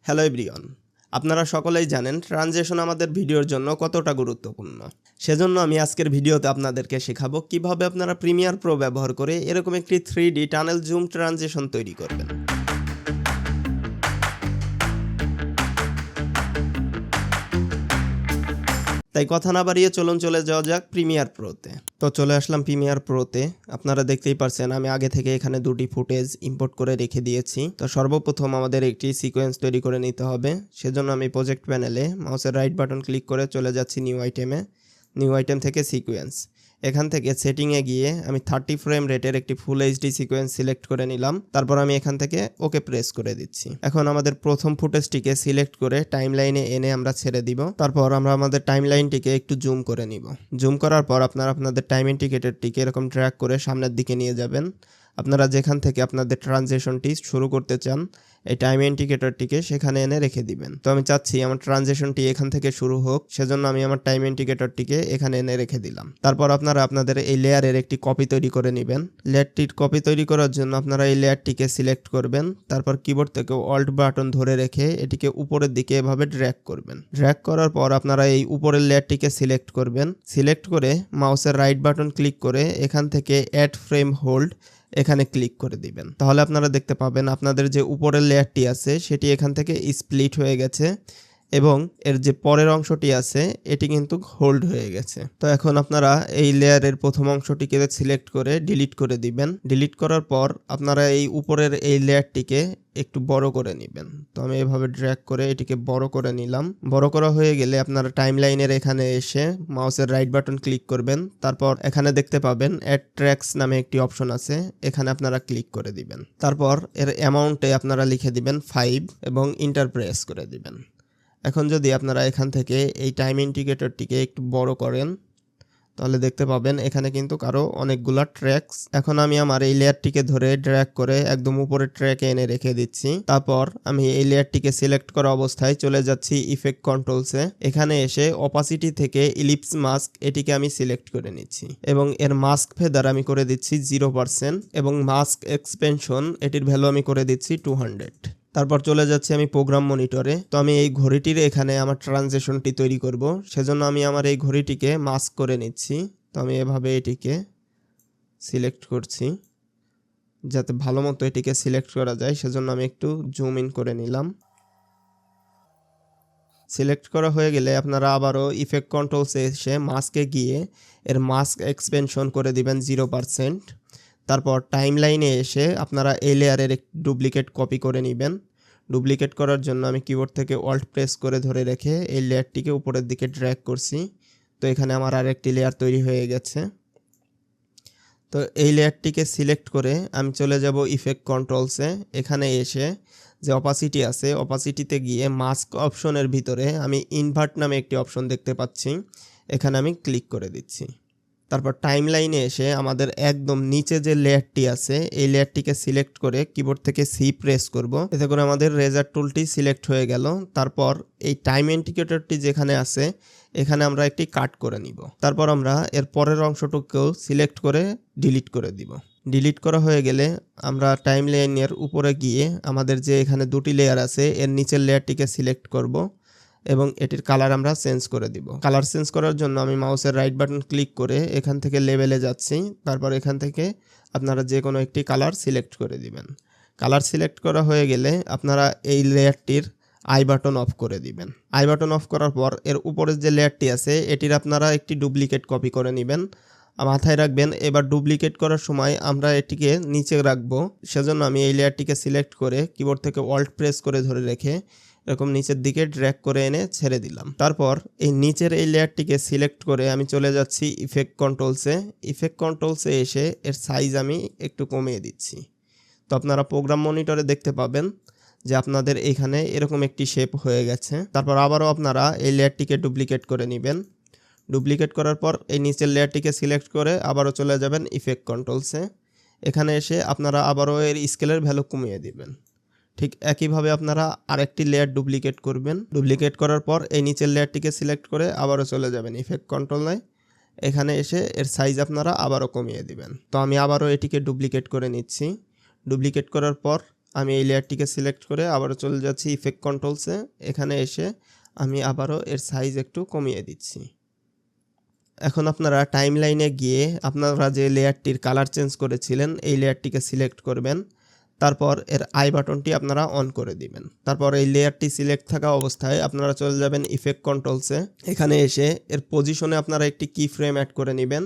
Hello everyone, আপনারা সকলেই জানেন ট্রানজিশন আমাদের ভিডিওর জন্য কতটা গুরুত্বপূর্ণ। সেজন্য আমি আজকের ভিডিওতে আপনাদেরকে শেখাবো কিভাবে আপনারা প্রিমিয়ার প্রো ব্যবহার করে এরকম একটি 3D টানেল জুম ট্রানজিশন তৈরি করবেন। তাই কথা না বাড়িয়ে চলে যাওয়া যাক প্রিমিয়ার প্রোতে। তো চলে আসলাম প্রিমিয়ার প্রোতে। আপনারা দেখতেই পারছেন আমি আগে থেকে এখানে দুটি ফুটেজ ইম্পোর্ট করে রেখে দিয়েছি। তো সর্বপ্রথম আমাদের একটি সিকোয়েন্স তৈরি করে নিতে হবে। সেজন্য আমি প্রজেক্ট প্যানেলে মাউসের রাইট বাটন ক্লিক করে চলে যাচ্ছি নিউ আইটেমে। নিউ আইটেম থেকে সিকোয়েন্স, এখান থেকে সেটিংয়ে গিয়ে আমি 30 ফ্রেম রেটের একটি ফুল এইচডি সিকোয়েন্স সিলেক্ট করে নিলাম। তারপর আমি এখান থেকে ওকে প্রেস করে দিচ্ছি। এখন আমাদের প্রথম ফুটেজটিকে সিলেক্ট করে টাইমলাইনে এনে আমরা ছেড়ে দিব। তারপর আমরা আমাদের টাইমলাইনটিকে একটু জুম করে নিব। জুম করার পর আপনারা আপনাদের টাইম ইন্ডিকেটরটিকে এরকম ট্র্যাক করে সামনের দিকে নিয়ে যাবেন। আপনারা যেখান থেকে আপনাদের ট্রানজিশনটি শুরু করতে চান এই টাইম ইন্ডিকেটরটিকে সেখানে এনে রেখে দিবেন। তো আমি চাচ্ছি আমার ট্রানজিশনটি এখান থেকে শুরু হোক, সেজন্য আমি আমার টাইম ইন্ডিকেটরটিকে এখানে এনে রেখে দিলাম। তারপর আপনারা আপনাদের এই লেয়ারের একটি কপি তৈরি করে নেবেন। লেয়ারটির কপি তৈরি করার জন্য আপনারা এই লেয়ারটিকে সিলেক্ট করবেন। তারপর কিবোর্ড থেকে অল্ট বাটন ধরে রেখে এটিকে উপরের দিকে এভাবে ড্র্যাগ করবেন। ড্র্যাগ করার পর আপনারা এই উপরের লেয়ারটিকে সিলেক্ট করবেন। সিলেক্ট করে মাউসের রাইট বাটন ক্লিক করে এখান থেকে অ্যাড ফ্রেম হোল্ড এখানে ক্লিক করে দিবেন। তাহলে আপনারা দেখতে পাবেন আপনাদের যে উপরের লেয়ারটি আছে সেটি এখান থেকে স্প্লিট হয়ে গেছে এবং এর যে পরের অংশটি আছে এটি কিন্তু হোল্ড হয়ে গেছে। তো এখন আপনারা এই লেয়ারের প্রথম অংশটিকে সিলেক্ট করে ডিলিট করে দিবেন। ডিলিট করার পর আপনারা এই উপরের এই লেয়ারটিকে একটু বড় করে নেবেন। তো আমি এভাবে ড্র্যাগ করে এটিকে বড় করে নিলাম। বড় করা হয়ে গেলে আপনারা টাইমলাইনের এখানে এসে মাউসের রাইট বাটন ক্লিক করবেন। তারপর এখানে দেখতে পাবেন অ্যাড ট্র্যাকস নামে একটি অপশন আছে, এখানে আপনারা ক্লিক করে দিবেন। তারপর এর অ্যামাউন্টে আপনারা লিখে দিবেন 5 এবং ইন্টার প্রেস করে দিবেন। এখন যদি আপনারা এখান থেকে এই টাইম ইন্ডিকেটরটিকে একটু বড় করেন তাহলে দেখতে পাবেন এখানে কিন্তু আরো অনেকগুলা ট্র্যাকস। এখন আমি আমার এই লেয়ারটিকে ধরে ড্র্যাগ করে একদম উপরের ট্র্যাকে এনে রেখে দিচ্ছি। তারপর আমি এই লেয়ারটিকে সিলেক্ট করা অবস্থায় চলে যাচ্ছি ইফেক্ট কন্ট্রোলসে। এখানে এসে অপাসিটি থেকে ইলিপস মাস্ক এটিকে আমি সিলেক্ট করে নিচ্ছি এবং এর মাস্ক ফেদার আমি করে দিচ্ছি 0% এবং মাস্ক এক্সপেনশন এটির ভ্যালু আমি করে দিচ্ছি 200। তারপর চলে যাচ্ছি আমি প্রোগ্রাম মনিটরে। তো আমি এই ঘড়িটির এখানে আমার ট্রানজিশনটি তৈরি করব, সেজন্য আমি আমার এই ঘড়িটিকে মাস্ক করে নিচ্ছি। তো আমি এভাবে এটিকে সিলেক্ট করছি যাতে ভালো মতো এটিকে সিলেক্ট করা যায়, সেজন্য আমি একটু জুম ইন করে নিলাম। সিলেক্ট করা হয়ে গেলে আপনারা আবারও ইফেক্ট কন্ট্রোলসে এসে মাস্কে গিয়ে এর মাস্ক এক্সপেনশন করে দিবেন 0%। তারপর টাইমলাইনে এসে আপনারা এই লেয়ারের একটি ডুপ্লিকেট কপি করে নেবেন। ডুপ্লিকেট করার জন্য আমি কিবোর্ড থেকে অল্ট প্রেস করে ধরে রেখে এই লেয়ারটিকে উপরের দিকে ড্র্যাগ করছি। তো এখানে আমার আরেকটি লেয়ার তৈরি হয়ে গেছে। তো এই লেয়ারটিকে সিলেক্ট করে আমি চলে যাব ইফেক্ট কন্ট্রোলসে। এখানে এসে যে অপাসিটি আছে অপাসিটিতে গিয়ে মাস্ক অপশনের ভিতরে আমি ইনভার্ট নামে একটি অপশন দেখতে পাচ্ছি, এখানে আমি ক্লিক করে দিচ্ছি। তারপর টাইমলাইনে এসে আমাদের একদম নিচে যে লেয়ারটি আছে এই লেয়ারটিকে সিলেক্ট করে কিবোর্ড থেকে সি প্রেস করব, এতে করে আমাদের রেজার টুলটি সিলেক্ট হয়ে গেল। তারপর এই টাইম ইন্ডিকেটরটি যেখানে আছে এখানে আমরা একটি কাট করে নিব। তারপর আমরা এর পরের অংশটুকুও সিলেক্ট করে ডিলিট করে দিব। ডিলিট করা হয়ে গেলে আমরা টাইমলাইনের উপরে গিয়ে আমাদের যে এখানে দুটি লেয়ার আছে এর নিচের লেয়ারটিকে সিলেক্ট করব এবং এটির কালার আমরা চেঞ্জ করে দিব। কালার চেঞ্জ করার জন্য আমি মাউসের রাইট বাটন ক্লিক করে এখান থেকে লেভেলে যাচ্ছি। তারপর এখান থেকে আপনারা যে কোনো একটি কালার সিলেক্ট করে দিবেন। কালার সিলেক্ট করা হয়ে গেলে আপনারা এই লেয়ারটির আই বাটন অফ করে দিবেন। আই বাটন অফ করার পর এর উপরের যে লেয়ারটি আছে এটির আপনারা একটি ডুপ্লিকেট কপি করে নেবেন। মাথায় রাখবেন এবার ডুপ্লিকেট করার সময় আমরা এটিকে নিচে রাখবো, সেজন্য আমি এই লেয়ারটিকে সিলেক্ট করে কিবোর্ড থেকে অল্ট প্রেস করে ধরে রেখে এরকম নিচের দিকে ড্র্যাগ করে এনে ছেড়ে দিলাম। তারপর এই নিচের এই লেয়ারটিকে সিলেক্ট করে আমি চলে যাচ্ছি ইফেক্ট কন্ট্রোলসে। ইফেক্ট কন্ট্রোলসে এসে এর সাইজ আমি একটু কমিয়ে দিচ্ছি। তো আপনারা প্রোগ্রাম মনিটরে দেখতে পাবেন যে আপনাদের এখানে এরকম একটি শেপ হয়ে গেছে। তারপর আবারও আপনারা এই লেয়ারটিকে ডুপ্লিকেট করে নেবেন। ডুপ্লিকেট করার পর এই নিচের লেয়ারটিকে সিলেক্ট করে আবারও চলে যাবেন ইফেক্ট কন্ট্রোলসে। এখানে এসে আপনারা আবারও এর স্কেলের ভ্যালু কমিয়ে দিবেন। ঠিক একইভাবে আপনারা আরেকটি লেয়ার ডুপ্লিকেট করবেন। ডুপ্লিকেট করার পর এই নিচের লেয়ারটিকে সিলেক্ট করে আবারও চলে যাবেন ইফেক্ট কন্ট্রোলে। এখানে এসে এর সাইজ আপনারা আবারও কমিয়ে দিবেন। তো আমি আবারও এটিকে ডুপ্লিকেট করে নিচ্ছি। ডুপ্লিকেট করার পর আমি এই লেয়ারটিকে সিলেক্ট করে আবারও চলে যাচ্ছি ইফেক্ট কন্ট্রোলসে। এখানে এসে আমি আবারও এর সাইজ একটু কমিয়ে দিচ্ছি। এখন আপনারা টাইমলাইনে গিয়ে আপনারা যে লেয়ারটির কালার চেঞ্জ করেছিলেন এই লেয়ারটিকে সিলেক্ট করবেন। তারপর এর আই বাটনটি আপনারা অন করে দিবেন। তারপর এই লেয়ারটি সিলেক্ট থাকা অবস্থায় আপনারা চলে যাবেন ইফেক্ট কন্ট্রোলসে। এখানে এসে এর পজিশনে আপনারা একটি কি ফ্রেম অ্যাড করে নেবেন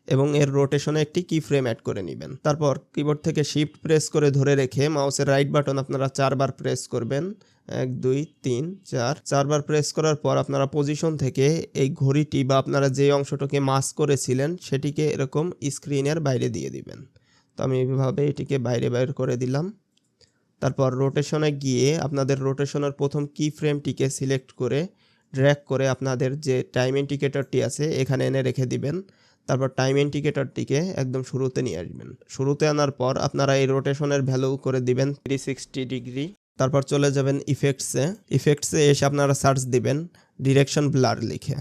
এবং এর রোটেশনে একটি কি ফ্রেম অ্যাড করে নেবেন। তারপর কিবোর্ড থেকে শিফট প্রেস করে ধরে রেখে মাউসের রাইট বাটন আপনারা 4 বার প্রেস করবেন। 1 2 3 4 4বার প্রেস করার পর আপনারা পজিশন থেকে এই ঘড়িটি বা আপনারা যে অংশটাকে মাস্ক করেছিলেন সেটিকে এরকম স্ক্রিনের বাইরে দিয়ে দিবেন। তো আমি এইভাবে এটিকে বাইরে করে দিলাম। তারপর রোটেশনে গিয়ে আপনাদের রোটেশনের প্রথম কি ফ্রেমটিকে সিলেক্ট করে ড্র্যাগ করে আপনাদের যে টাইম ইন্ডিকেটরটি আছে এখানে এনে রেখে দিবেন। তারপর টাইম ইন্ডিকেটরটিকে একদম শুরুতে নিয়ে আসবেন। শুরুতে আনার পর আপনারা এই রোটেশনের ভ্যালু করে দিবেন 360 ডিগ্রি। তারপর চলে যাবেন ইফেক্টসে এসে আপনারা সার্চ দিবেন ডিরেকশন ব্লার লিখে।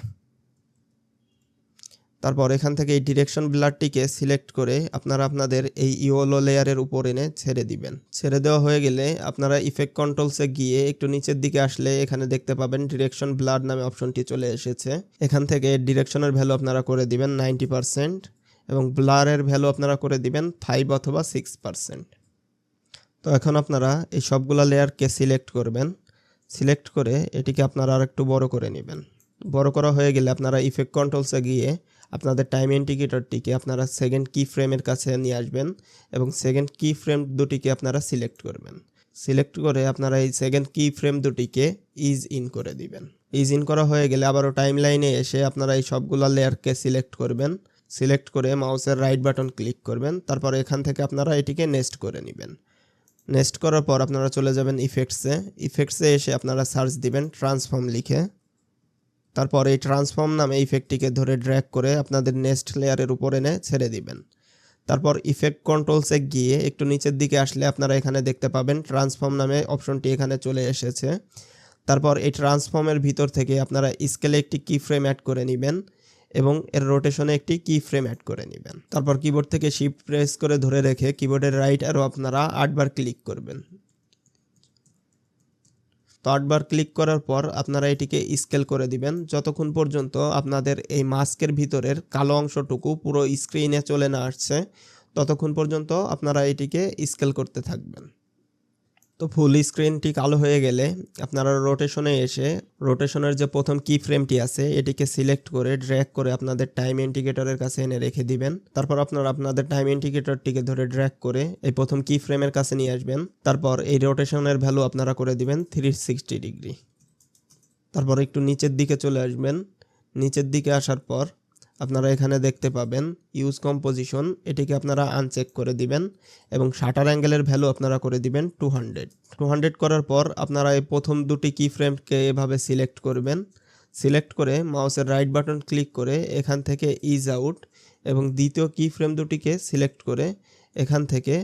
তারপর এখান থেকে এই ডিরেকশন ব্লারটিকে সিলেক্ট করে আপনারা আপনাদের এই ইয়েলো লেয়ারের উপর এনে ছেড়ে দিবেন। ছেড়ে দেওয়া হয়ে গেলে আপনারা ইফেক্ট কন্ট্রোলসে গিয়ে একটু নিচের দিকে আসলে এখানে দেখতে পাবেন ডিরেকশন ব্লার নামে অপশনটি চলে এসেছে। এখান থেকে ডিরেকশনের ভ্যালু আপনারা করে দিবেন 90% এবং ব্লারের ভ্যালু আপনারা করে দিবেন 5 অথবা 6%। তো এখন আপনারা এই সবগুলা লেয়ারকে সিলেক্ট করবেন। সিলেক্ট করে এটিকে আপনারা আরেকটু বড় করে নেবেন। বড় করা হয়ে গেলে আপনারা ইফেক্ট কন্ট্রোলসে গিয়ে আপনাদের টাইম ইন্ডিকেটরটিকে আপনারা সেকেন্ড কি ফ্রেমের কাছে নিয়ে আসবেন এবং সেকেন্ড কি ফ্রেম দুটিকে আপনারা সিলেক্ট করবেন। সিলেক্ট করে আপনারা এই সেকেন্ড কি ফ্রেম দুটিকে ইজ ইন করে দিবেন। ইজ ইন করা হয়ে গেলে আবারও টাইমলাইনে এসে আপনারা এই সবগুলা লেয়ারকে সিলেক্ট করবেন। সিলেক্ট করে মাউসের রাইট বাটন ক্লিক করবেন। তারপর এখান থেকে আপনারা এটিকে নেক্সট করে নেবেন। নেক্সট করার পর আপনারা চলে যাবেন ইফেক্টসে এসে আপনারা সার্চ দিবেন ট্রান্সফর্ম লিখে। তারপর এই ট্রান্সফর্ম নামে ইফেক্টটিকে ধরে ড্র্যাগ করে আপনাদের নেক্সট লেয়ারের উপর এনে ছেড়ে দিবেন। তারপর ইফেক্ট কন্ট্রোলসে গিয়ে একটু নিচের দিকে আসলে আপনারা এখানে দেখতে পাবেন ট্রান্সফর্ম নামে অপশনটি এখানে চলে এসেছে। তারপর এই ট্রান্সফর্মের ভিতর থেকে আপনারা স্কেলে একটি কি ফ্রেম অ্যাড করে নেবেন এবং এর রোটেশনে একটি কি ফ্রেম অ্যাড করে নেবেন। তারপর কিবোর্ড থেকে শিফট প্রেস করে ধরে রেখে কিবোর্ডের রাইট অ্যারো আপনারা 8 বার ক্লিক করবেন। তো 8 বার ক্লিক করার পর আপনারা এটিকে স্কেল করে দিবেন যতক্ষণ পর্যন্ত আপনাদের এই মাস্কের ভিতরের কালো অংশটুকু পুরো স্ক্রিনে চলে না আসছে ততক্ষণ পর্যন্ত আপনারা এটিকে স্কেল করতে থাকবেন। তো ফুল স্ক্রিনটি কালো হয়ে গেলে আপনারা রোটেশনে এসে রোটেশনের যে প্রথম কি ফ্রেমটি আছে এটিকে সিলেক্ট করে ড্র্যাগ করে আপনাদের টাইম ইন্ডিকেটরের কাছে এনে রেখে দিবেন। তারপর আপনারা আপনাদের টাইম ইন্ডিকেটরটিকে ধরে ড্র্যাগ করে এই প্রথম কি ফ্রেমের কাছে নিয়ে আসবেন। তারপর এই রোটেশনের ভ্যালু আপনারা করে দিবেন 360 ডিগ্রি। তারপর একটু নিচের দিকে চলে আসবেন। নিচের দিকে আসার পর আপনারা এখানে দেখতে পাবেন ইউজ কম্পোজিশন, এটিকে আপনারা আনচেক করে দিবেন এবং শাটার অ্যাঙ্গেলের ভ্যালু আপনারা করে দিবেন 200 করার পর আপনারা এই প্রথম দুটি কি ফ্রেমকে এভাবে সিলেক্ট করবেন। সিলেক্ট করে মাউসের রাইট বাটন ক্লিক করে এখান থেকে ইজ আউট এবং দ্বিতীয় কি ফ্রেম দুটিকে সিলেক্ট করে এখান থেকে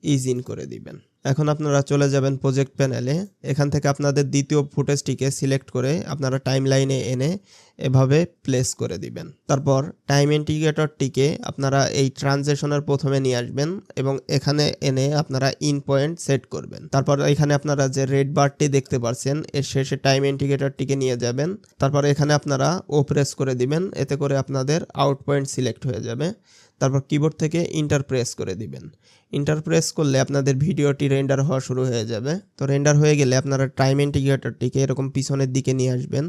ইজ ইন করে দিবেন। এখন আপনারা চলে যাবেন প্রজেক্ট প্যানেলে। এখান থেকে আপনাদের দ্বিতীয় ফুটেজটিকে সিলেক্ট করে আপনারা টাইমলাইনে এনে এভাবে প্লেস করে দিবেন। তারপর টাইম ইন্ডিকেটরটিকে আপনারা এই ট্রানজিশনের প্রথমে নিয়ে আসবেন এবং এখানে এনে আপনারা ইন পয়েন্ট সেট করবেন। তারপর এখানে আপনারা যে রেড বারটি দেখতে পাচ্ছেন এর শেষে টাইম ইন্ডিকেটরটিকে নিয়ে যাবেন। তারপর এখানে আপনারা ও প্রেস করে দিবেন, এতে করে আপনাদের আউট পয়েন্ট সিলেক্ট হয়ে যাবে। তারপর কিবোর্ড থেকে ইন্টার প্রেস করে দিবেন। ইন্টার প্রেস করলে আপনাদের ভিডিওটি রেন্ডার হওয়া শুরু হয়ে যাবে। তো রেন্ডার হয়ে গেলে আপনারা টাইম ইন্ডিকেটরটিকে এরকম পিছনের দিকে নিয়ে আসবেন।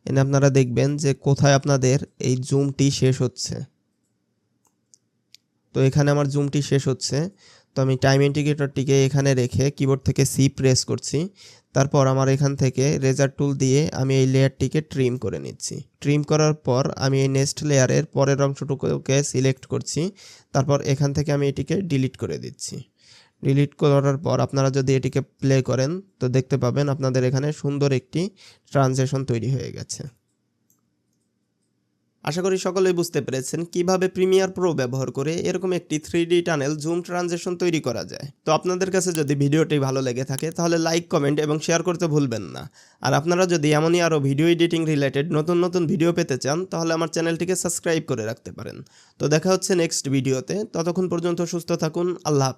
এনে আপনারা দেখবেন যে কোথায় আপনাদের এই জুমটি শেষ হচ্ছে। তো এখানে আমার জুমটি শেষ হচ্ছে। তো আমি টাইম ইন্ডিকেটরটিকে এখানে রেখে কিবোর্ড থেকে সি প্রেস করছি। তারপর আমার এখান থেকে রেজার টুল দিয়ে আমি এই লেয়ারটিকে ট্রিম করে নিচ্ছি। ট্রিম করার পর আমি এই নেক্সট লেয়ারের পরের অংশটুকুকে সিলেক্ট করছি। তারপর এখান থেকে আমি এটিকে ডিলিট করে দিচ্ছি। ডিলিট করার পর আপনারা যদি এটিকে প্লে করেন তো দেখতে পাবেন আপনাদের এখানে সুন্দর একটি ট্রানজিশন তৈরি হয়ে গেছে। আশা করি সকলেই বুঝতে পেরেছেন কিভাবে প্রিমিয়ার প্রো ব্যবহার করে এরকম একটি 3D টানেল জুম ট্রানজিশন তৈরি করা যায়। তো আপনাদের কাছে যদি ভিডিওটি ভালো লেগে থাকে তাহলে লাইক, কমেন্ট এবং শেয়ার করতে ভুলবেন না। আর আপনারা যদি এমনই আরও ভিডিও এডিটিং রিলেটেড নতুন ভিডিও পেতে চান তাহলে আমার চ্যানেলটিকে সাবস্ক্রাইব করে রাখতে পারেন। তো দেখা হচ্ছে নেক্সট ভিডিওতে। ততক্ষণ পর্যন্ত সুস্থ থাকুন। আল্লাহ হাফেজ।